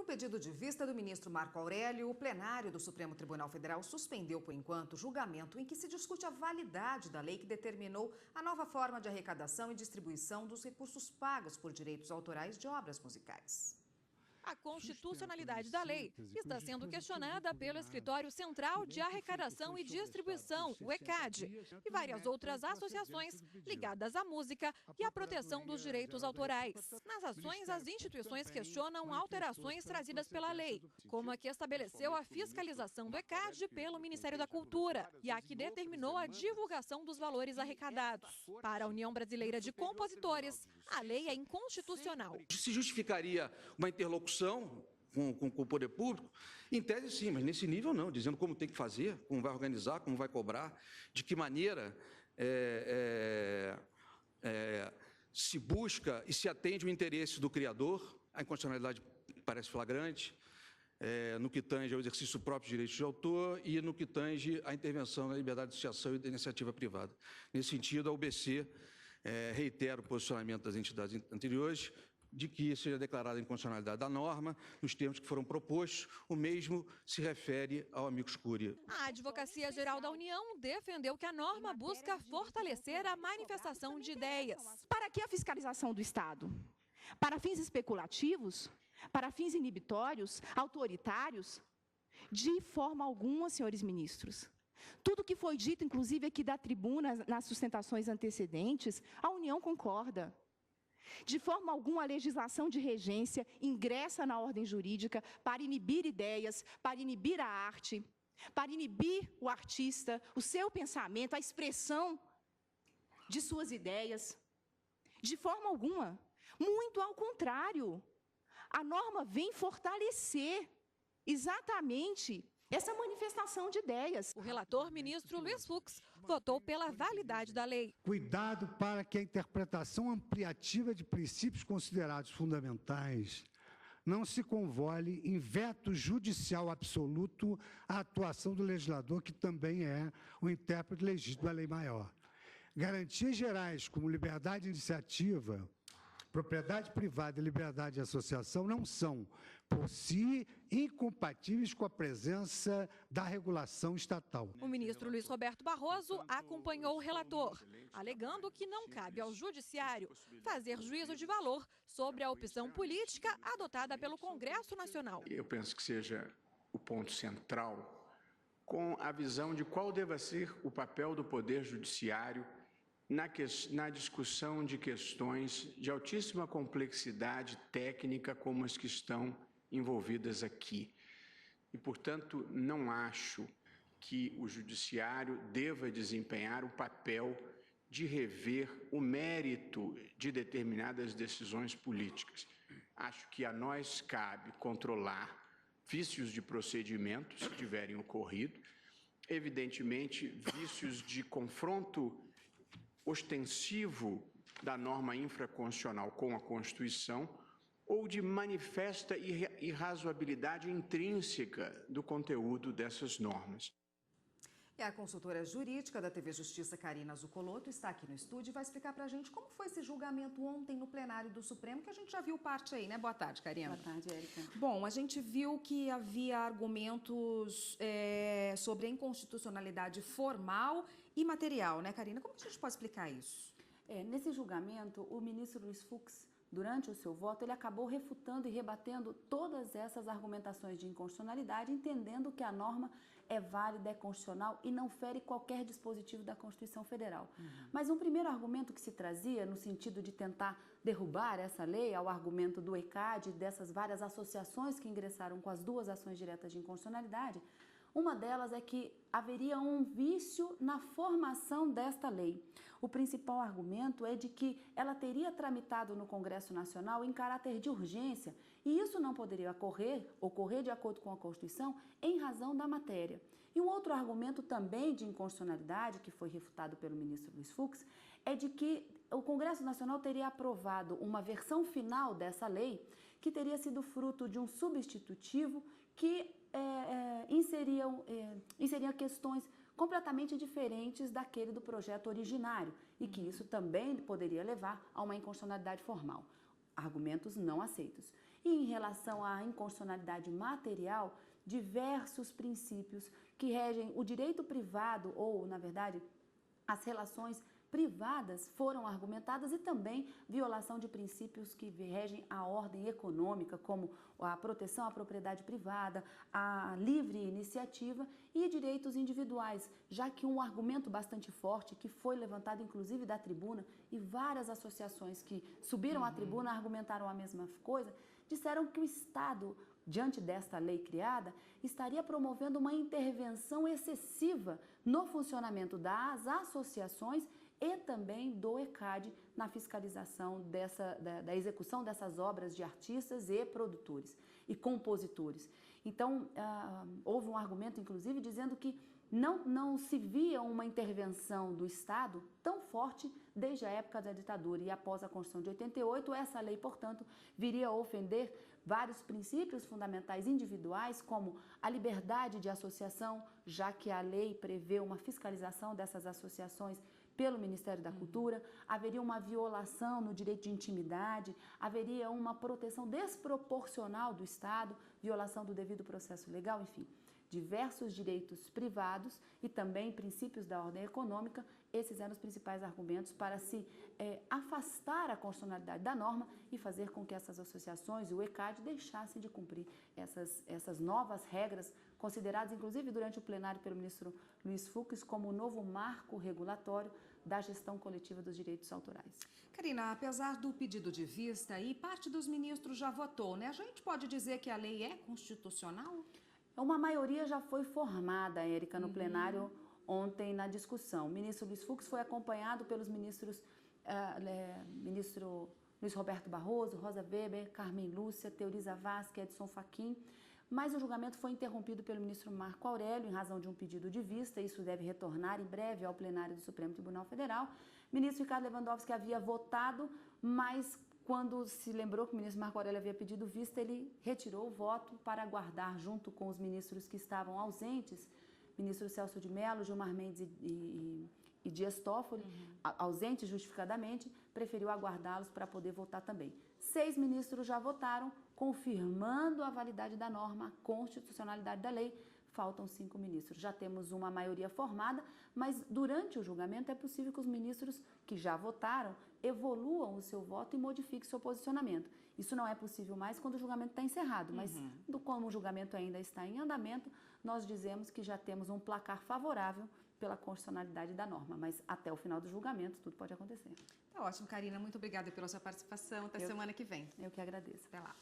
um pedido de vista do ministro Marco Aurélio, o plenário do Supremo Tribunal Federal suspendeu, por enquanto, o julgamento em que se discute a validade da lei que determinou a nova forma de arrecadação e distribuição dos recursos pagos por direitos autorais de obras musicais. A constitucionalidade da lei está sendo questionada pelo Escritório Central de Arrecadação e Distribuição, o ECAD, e várias outras associações ligadas à música e à proteção dos direitos autorais. Nas ações, as instituições questionam alterações trazidas pela lei, como a que estabeleceu a fiscalização do ECAD pelo Ministério da Cultura e a que determinou a divulgação dos valores arrecadados. Para a União Brasileira de Compositores, a lei é inconstitucional. Se justificaria uma interlocução com o poder público? Em tese, sim, mas nesse nível não, dizendo como tem que fazer, como vai organizar, como vai cobrar, de que maneira se busca e se atende o interesse do criador. A inconstitucionalidade parece flagrante, no que tange ao exercício próprio de direitos de autor e no que tange à intervenção na liberdade de associação e da iniciativa privada. Nesse sentido, a UBC reitera o posicionamento das entidades anteriores, de que seja declarada a inconstitucionalidade da norma, nos termos que foram propostos. O mesmo se refere ao amicus curiae. A Advocacia Geral da União defendeu que a norma busca fortalecer a manifestação de ideias. Para que a fiscalização do Estado? Para fins especulativos? Para fins inibitórios? Autoritários? De forma alguma, senhores ministros. Tudo que foi dito, inclusive aqui da tribuna, nas sustentações antecedentes, a União concorda. De forma alguma, a legislação de regência ingressa na ordem jurídica para inibir ideias, para inibir a arte, para inibir o artista, o seu pensamento, a expressão de suas ideias. De forma alguma. Muito ao contrário. A norma vem fortalecer exatamente essa manifestação de ideias. O relator, ministro Luiz Fux, votou pela validade da lei. Cuidado para que a interpretação ampliativa de princípios considerados fundamentais não se convole em veto judicial absoluto à atuação do legislador, que também é o intérprete legítimo da lei maior. Garantias gerais como liberdade de iniciativa, propriedade privada e liberdade de associação não são, por si, incompatíveis com a presença da regulação estatal. O ministro Luiz Roberto Barroso acompanhou o relator, alegando que não cabe ao judiciário fazer juízo de valor sobre a opção política adotada pelo Congresso Nacional. Eu penso que seja o ponto central, com a visão de qual deva ser o papel do Poder Judiciário na discussão de questões de altíssima complexidade técnica como as que estão envolvidas aqui. E, portanto, não acho que o Judiciário deva desempenhar o papel de rever o mérito de determinadas decisões políticas. Acho que a nós cabe controlar vícios de procedimentos que tiverem ocorrido, evidentemente, vícios de confronto ostensivo da norma infraconstitucional com a Constituição ou de manifesta irrazoabilidade intrínseca do conteúdo dessas normas. E a consultora jurídica da TV Justiça, Karina Zucolotto, está aqui no estúdio e vai explicar para a gente como foi esse julgamento ontem no plenário do Supremo, que a gente já viu parte aí, né? Boa tarde, Karina. Boa tarde, Érica. Bom, a gente viu que havia argumentos sobre a inconstitucionalidade formal e material, né, Karina? Como a gente pode explicar isso? Nesse julgamento, o ministro Luiz Fux, durante o seu voto, ele acabou refutando e rebatendo todas essas argumentações de inconstitucionalidade, entendendo que a norma é válida, é constitucional e não fere qualquer dispositivo da Constituição Federal. Mas um primeiro argumento que se trazia no sentido de tentar derrubar essa lei, ao argumento do ECAD, dessas várias associações que ingressaram com as duas ações diretas de inconstitucionalidade, uma delas é que haveria um vício na formação desta lei. O principal argumento é de que ela teria tramitado no Congresso Nacional em caráter de urgência e isso não poderia ocorrer de acordo com a Constituição em razão da matéria. E um outro argumento também de inconstitucionalidade, que foi refutado pelo ministro Luiz Fux, é de que o Congresso Nacional teria aprovado uma versão final dessa lei que teria sido fruto de um substitutivo que inseria questões completamente diferentes daquele do projeto originário e que isso também poderia levar a uma inconstitucionalidade formal. Argumentos não aceitos. E em relação à inconstitucionalidade material, diversos princípios que regem o direito privado ou, na verdade, as relações privadas foram argumentadas e também violação de princípios que regem a ordem econômica, como a proteção à propriedade privada, a livre iniciativa e direitos individuais, já que um argumento bastante forte que foi levantado inclusive da tribuna e várias associações que subiram à tribuna argumentaram a mesma coisa, disseram que o Estado, diante desta lei criada, estaria promovendo uma intervenção excessiva no funcionamento das associações e também do ECAD na fiscalização da execução dessas obras de artistas e produtores e compositores. Então, houve um argumento, inclusive, dizendo que não se via uma intervenção do Estado tão forte desde a época da ditadura e após a Constituição de 88, essa lei, portanto, viria a ofender vários princípios fundamentais individuais, como a liberdade de associação, já que a lei prevê uma fiscalização dessas associações pelo Ministério da Cultura, haveria uma violação no direito de intimidade, haveria uma proteção desproporcional do Estado, violação do devido processo legal, enfim, diversos direitos privados e também princípios da ordem econômica. Esses eram os principais argumentos para se afastar a constitucionalidade da norma e fazer com que essas associações e o ECAD deixassem de cumprir essas novas regras, consideradas inclusive durante o plenário pelo ministro Luiz Fux como o novo marco regulatório da gestão coletiva dos direitos autorais. Karina, apesar do pedido de vista e parte dos ministros já votou, né? A gente pode dizer que a lei é constitucional? Uma maioria já foi formada, Érica, no plenário ontem na discussão. O ministro Luiz Fux foi acompanhado pelos ministro Luiz Roberto Barroso, Rosa Weber, Carmen Lúcia, Teoriza Vasquez, Edson Fachin, mas o julgamento foi interrompido pelo ministro Marco Aurélio em razão de um pedido de vista. Isso deve retornar em breve ao plenário do Supremo Tribunal Federal. O ministro Ricardo Lewandowski havia votado, mas quando se lembrou que o ministro Marco Aurélio havia pedido vista, ele retirou o voto para aguardar, junto com os ministros que estavam ausentes, ministro Celso de Mello, Gilmar Mendes e Dias Toffoli, ausentes justificadamente, preferiu aguardá-los para poder votar também. 6 ministros já votaram, confirmando a validade da norma, a constitucionalidade da lei. Faltam 5 ministros. Já temos uma maioria formada, mas durante o julgamento é possível que os ministros que já votaram evoluam o seu voto e modifiquem seu posicionamento. Isso não é possível mais quando o julgamento está encerrado, mas como o julgamento ainda está em andamento, nós dizemos que já temos um placar favorável pela constitucionalidade da norma, mas até o final do julgamento tudo pode acontecer. Tá ótimo, Karina. Muito obrigada pela sua participação. Até semana que vem. Eu que agradeço. Até lá.